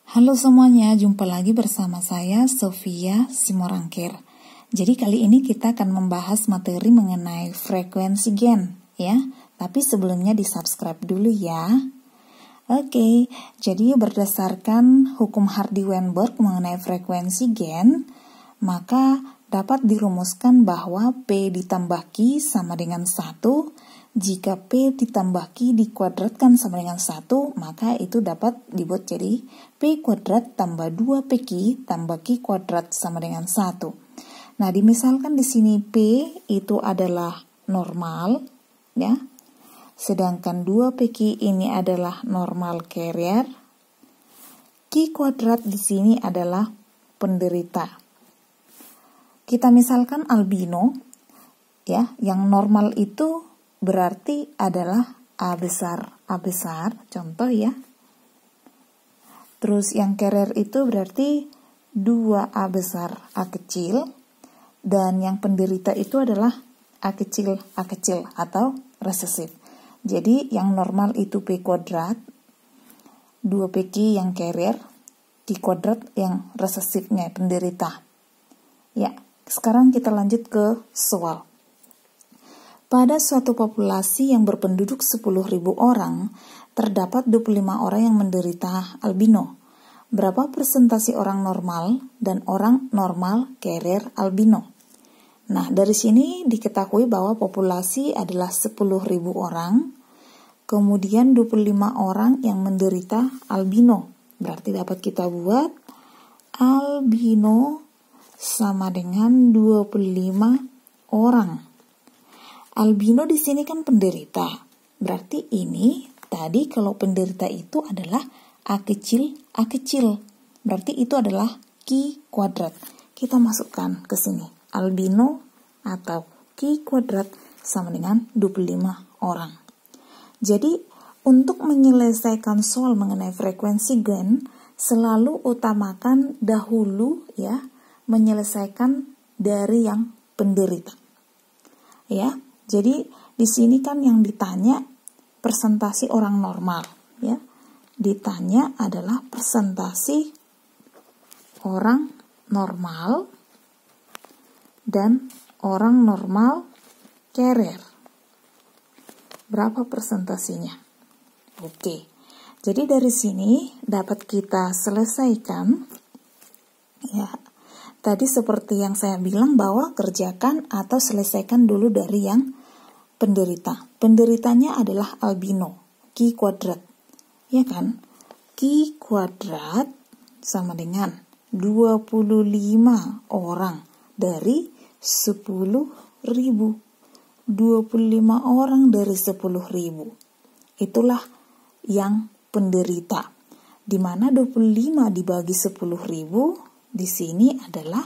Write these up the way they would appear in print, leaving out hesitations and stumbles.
Halo semuanya, jumpa lagi bersama saya Sofia Simorangkir. Jadi kali ini kita akan membahas materi mengenai frekuensi gen ya. Tapi sebelumnya di-subscribe dulu ya. Oke, jadi berdasarkan hukum Hardy-Weinberg mengenai frekuensi gen, maka dapat dirumuskan bahwa P ditambah Q sama dengan 1. Jika P ditambah Q dikuadratkan sama dengan 1, maka itu dapat dibuat jadi P kuadrat tambah 2PQ tambah Q kuadrat sama dengan 1. Nah, dimisalkan di sini P itu adalah normal, ya. Sedangkan 2PQ ini adalah normal carrier. Q kuadrat di sini adalah penderita. Kita misalkan albino, ya, yang normal itu berarti adalah A besar, contoh ya. Terus yang carrier itu berarti 2A besar, A kecil. Dan yang penderita itu adalah A kecil atau resesif. Jadi yang normal itu P kuadrat, 2PQ yang carrier, Q kuadrat yang resesifnya, penderita. Ya, sekarang kita lanjut ke soal. Pada suatu populasi yang berpenduduk 10.000 orang, terdapat 25 orang yang menderita albino. Berapa persentase orang normal dan orang normal carrier albino? Nah, dari sini diketahui bahwa populasi adalah 10.000 orang, kemudian 25 orang yang menderita albino. Berarti dapat kita buat albino sama dengan 25 orang. Albino di sini kan penderita. Berarti ini tadi kalau penderita itu adalah A kecil. Berarti itu adalah Q kuadrat. Kita masukkan ke sini. Albino atau Q kuadrat sama dengan 25 orang. Jadi untuk menyelesaikan soal mengenai frekuensi gen, selalu utamakan dahulu ya menyelesaikan dari yang penderita. Ya. Jadi di sini kan yang ditanya persentase orang normal, ya. Ditanya adalah persentase orang normal dan orang normal carrier. Berapa persentasenya? Oke. Jadi dari sini dapat kita selesaikan ya. Tadi seperti yang saya bilang bahwa kerjakan atau selesaikan dulu dari yang penderita. Penderitanya adalah albino, Q kuadrat. Ya kan? Q kuadrat sama dengan 25 orang dari 10.000. 25 orang dari 10.000. Itulah yang penderita. Di mana 25 dibagi 10.000 di sini adalah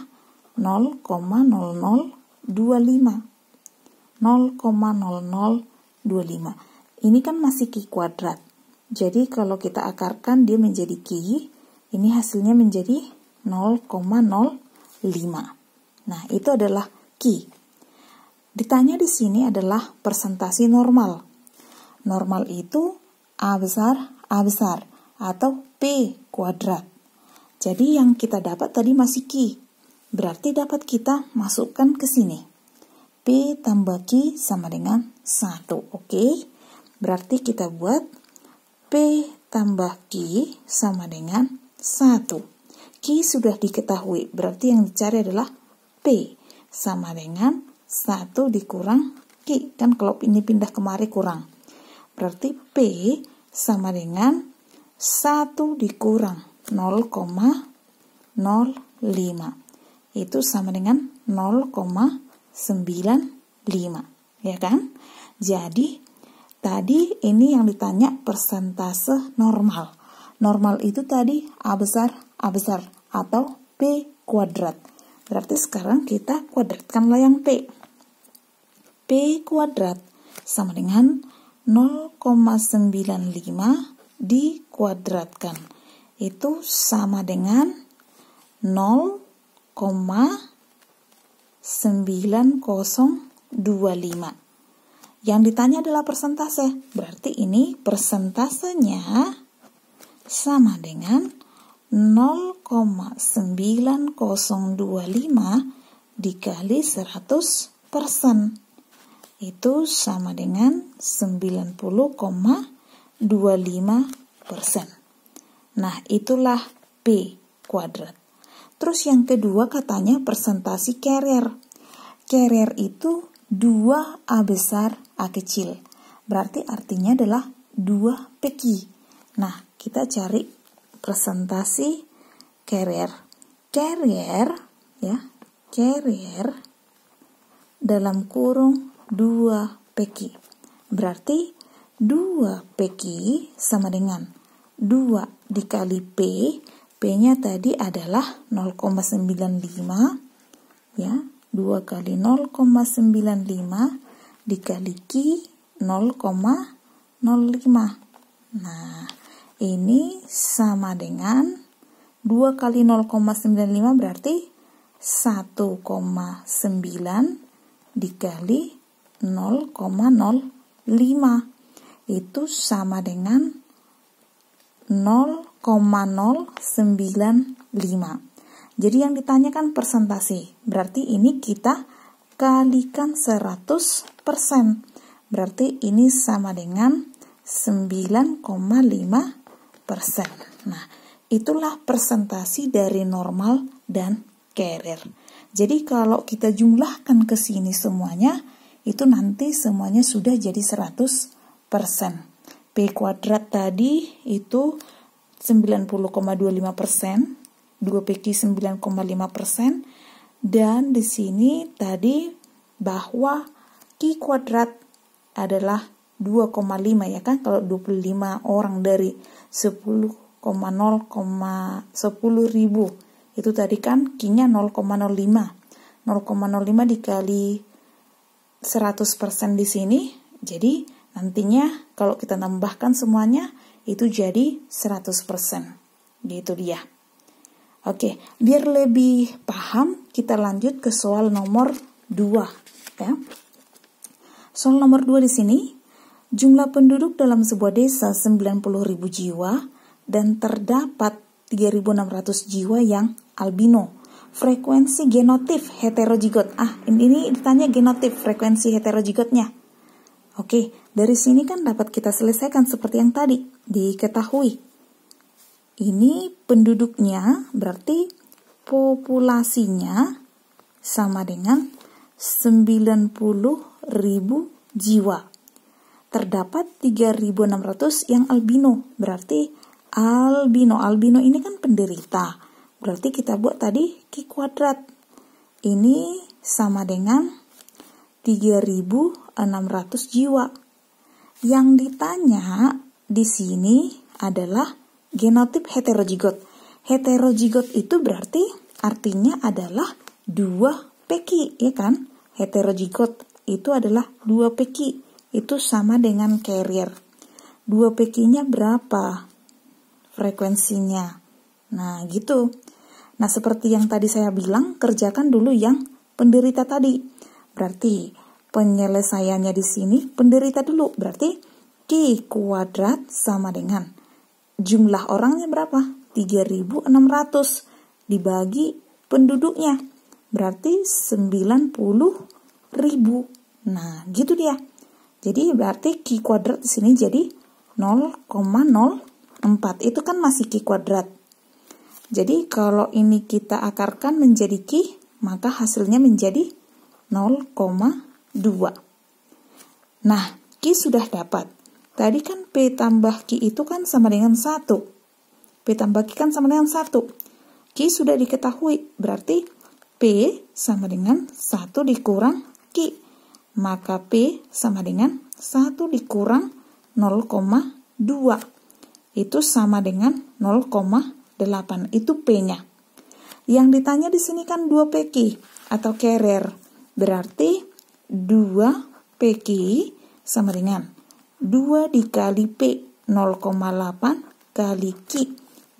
0,0025. 0,0025. Ini kan masih Q kuadrat. Jadi kalau kita akarkan dia menjadi Q, ini hasilnya menjadi 0,05. Nah, itu adalah Q. Ditanya di sini adalah persentase normal. Normal itu A besar atau P kuadrat. Jadi yang kita dapat tadi masih Q. Berarti dapat kita masukkan ke sini. P tambah Q sama dengan 1. Oke. Berarti kita buat P tambah Q sama dengan 1. Q sudah diketahui. Berarti yang dicari adalah P sama dengan 1 dikurang Q. Kan kalau ini pindah kemari kurang. Berarti P sama dengan 1 dikurang 0,05. Itu sama dengan 0,95, ya kan? Jadi tadi ini yang ditanya persentase normal. Normal itu tadi A besar atau P kuadrat. Berarti sekarang kita kuadratkanlah yang P. P kuadrat sama dengan 0,95 dikuadratkan. Itu sama dengan 0,9025. Yang ditanya adalah persentase. Berarti ini persentasenya sama dengan 0,9025 dikali 100%. Itu sama dengan 90,25%. Nah, itulah P kuadrat. Terus yang kedua katanya persentase carrier. Carrier itu 2A besar A kecil. Berarti artinya adalah 2 PQ. Nah, kita cari persentase carrier. Carrier dalam kurung 2 PQ. Berarti 2 PQ sama dengan 2 dikali P. P-nya tadi adalah 0,95 ya. 2 kali 0,95 dikali Q 0,05. Nah, ini sama dengan 2 kali 0,95 berarti 1,9 dikali 0,05. Itu sama dengan 0,095. Jadi yang ditanyakan persentase. Berarti ini kita kalikan 100%. Berarti ini sama dengan 9,5%. Nah, itulah persentase dari normal dan carrier. Jadi kalau kita jumlahkan ke sini semuanya, itu nanti semuanya sudah jadi 100%. P kuadrat tadi itu 90,25%, 2PQ 9,5%, dan di sini tadi bahwa Q kuadrat adalah 2,5 ya kan, kalau 25 orang dari 10,0,10.000 itu tadi kan Q-nya 0,05. 0,05 dikali 100% di sini, jadi nantinya kalau kita tambahkan semuanya itu jadi 100%. Gitu dia. Oke, biar lebih paham kita lanjut ke soal nomor 2 ya. Soal nomor 2 di sini, jumlah penduduk dalam sebuah desa 90.000 jiwa dan terdapat 3.600 jiwa yang albino. Frekuensi genotip heterozigot. Ini ditanya genotip, frekuensi heterozigotnya. Oke, dari sini kan dapat kita selesaikan seperti yang tadi diketahui. Ini penduduknya berarti populasinya sama dengan 90.000 jiwa. Terdapat 3.600 yang albino. Berarti albino ini kan penderita. Berarti kita buat tadi Q kuadrat. Ini sama dengan 3.600 jiwa. Yang ditanya di sini adalah genotip heterozigot. Heterozigot itu berarti artinya adalah 2 PQ, ya kan? Heterozigot itu adalah 2 PQ. Itu sama dengan carrier. 2 PQ-nya berapa frekuensinya? Nah, gitu. Nah, seperti yang tadi saya bilang, kerjakan dulu yang penderita tadi. Berarti penyelesaiannya di sini penderita dulu. Berarti Q kuadrat sama dengan jumlah orangnya berapa? 3.600 dibagi penduduknya. Berarti 90.000. Nah, gitu dia. Jadi berarti Q kuadrat di sini jadi 0,04. Itu kan masih Q kuadrat. Jadi kalau ini kita akarkan menjadi Q, maka hasilnya menjadi 0,2. Nah, Q sudah dapat. Tadi kan P tambah Q itu kan sama dengan 1. P tambah Q kan sama dengan 1. Q sudah diketahui. Berarti P sama dengan 1 dikurang Q. Maka P sama dengan 1 dikurang 0,2. Itu sama dengan 0,8. Itu P-nya. Yang ditanya di sini kan 2 PQ atau carrier. Berarti 2 PQ sama dengan 2 dikali P 0,8 kali Q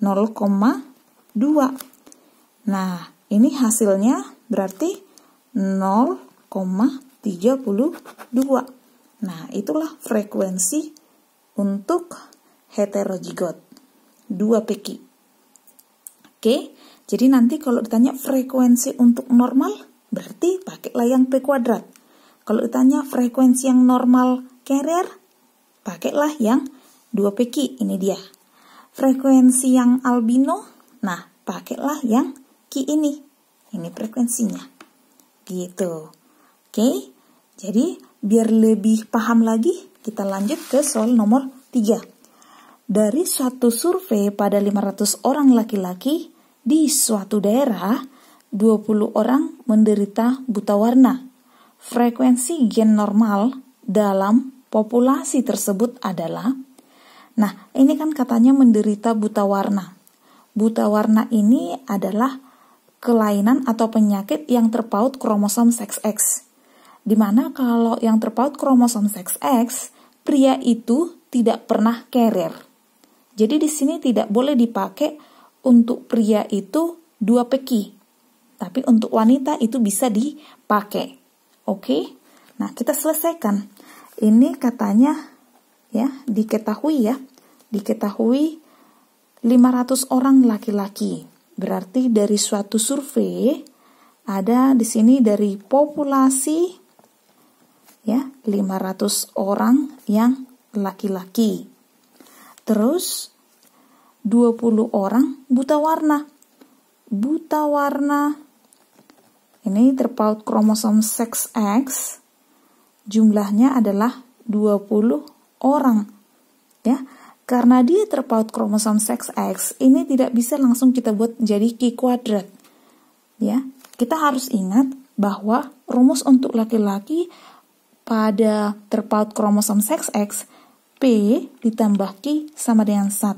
0,2. Nah, ini hasilnya berarti 0,32. Nah, itulah frekuensi untuk heterozigot 2 PQ. Oke, jadi nanti kalau ditanya frekuensi untuk normal, berarti pakailah yang P kuadrat. Kalau ditanya frekuensi yang normal carrier, pakailah yang 2PQ, ini dia. Frekuensi yang albino, nah pakailah yang Q ini frekuensinya. Gitu. Oke, jadi biar lebih paham lagi, kita lanjut ke soal nomor 3. Dari suatu survei pada 500 orang laki-laki di suatu daerah, 20 orang menderita buta warna. Frekuensi gen normal dalam populasi tersebut adalah, nah ini kan katanya menderita buta warna. Buta warna ini adalah kelainan atau penyakit yang terpaut kromosom seks X. Dimana kalau yang terpaut kromosom seks X, pria itu tidak pernah carrier. Jadi di sini tidak boleh dipakai untuk pria itu 2PQ. Tapi untuk wanita itu bisa dipakai. Oke? Nah, kita selesaikan. Ini katanya ya, diketahui 500 orang laki-laki. Berarti dari suatu survei ada di sini dari populasi ya 500 orang yang laki-laki. Terus 20 orang buta warna. Buta warna ini terpaut kromosom seks X. Jumlahnya adalah 20 orang. Ya, karena dia terpaut kromosom seks X, ini tidak bisa langsung kita buat jadi Q kuadrat. Ya, kita harus ingat bahwa rumus untuk laki-laki pada terpaut kromosom seks X, P ditambah Q sama dengan 1.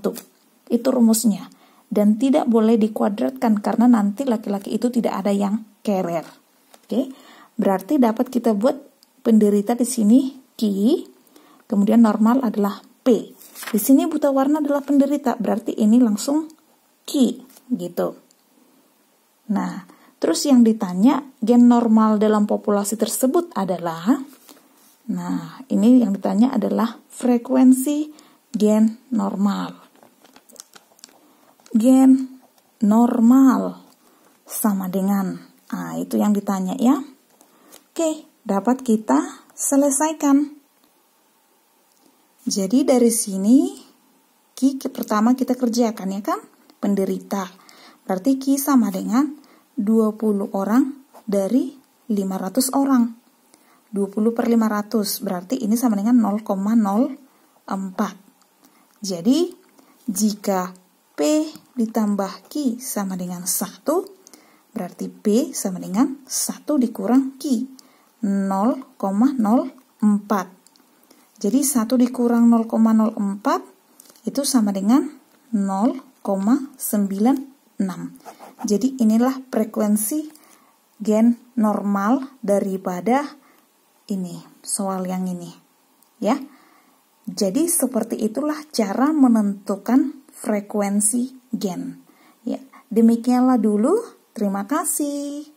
Itu rumusnya. Dan tidak boleh dikuadratkan karena nanti laki-laki itu tidak ada yang carrier. Oke. Berarti dapat kita buat penderita di sini Q, kemudian normal adalah P. Di sini buta warna adalah penderita, berarti ini langsung Q gitu. Nah, terus yang ditanya gen normal dalam populasi tersebut adalah, nah, ini yang ditanya adalah frekuensi gen normal. Gen normal sama dengan, nah itu yang ditanya ya. Oke, dapat kita selesaikan. Jadi dari sini Q pertama kita kerjakan ya kan, penderita. Berarti Q sama dengan 20 orang dari 500 orang. 20 per 500, berarti ini sama dengan 0,04. Jadi, jika P ditambah Q sama dengan 1, berarti P sama dengan 1 dikurang Q, 0,04. Jadi, 1 dikurang 0,04, itu sama dengan 0,96. Jadi, inilah frekuensi gen normal daripada ini, soal yang ini, ya. Jadi seperti itulah cara menentukan frekuensi gen. Ya, demikianlah dulu. Terima kasih.